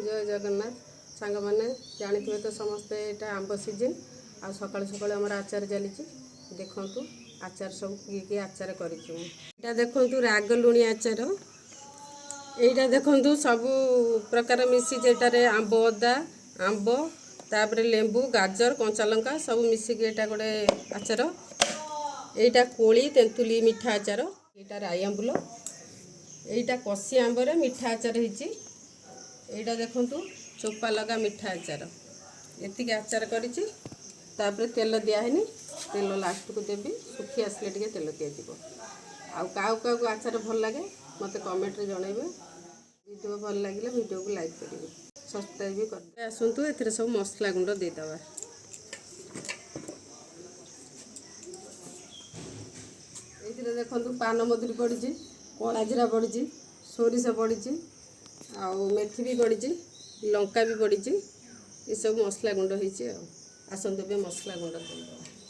जय जगन्नाथ सांग मैंने जानी तो समस्ते यहाँ आंब सीजन आ सकाल सकाल आम आचार चली देखु आचार सब किए आचार कर देखु राग लुणी आचार यहाँ देखु सब प्रकार मिसी जेटारे आंब अदा आंब तापर लेंबू गाजर कंचा लंका सब मिसिक यहाँ गोटे आचार यहाँ कोली तेंतुली मिठा आचार यहाँ राई आंबुल यहाँ कषि आंबर मिठा आचार होती यहाँ देखु चोपा लगा मिठा आचार एति आचार करी तेल दिहनी तेल लास्ट को देवी सुखी आसले टे तेल दिज्व आउ क्या आचार भल लगे मत कमेंट रे जनइबे वीडियो भल लगे वीडियो को लाइक करेंगे सब्सक्राइब भी कर आसतु ए सब मसला गुंड देदबा ये देखु पान मधुरी पड़ी कला जीरा पड़ी सोरिष पड़ी आउ मेथी भी पड़ी लंका भी पड़ी ये सब मसला गुंड होती आसतु मसला गुंड देदबा।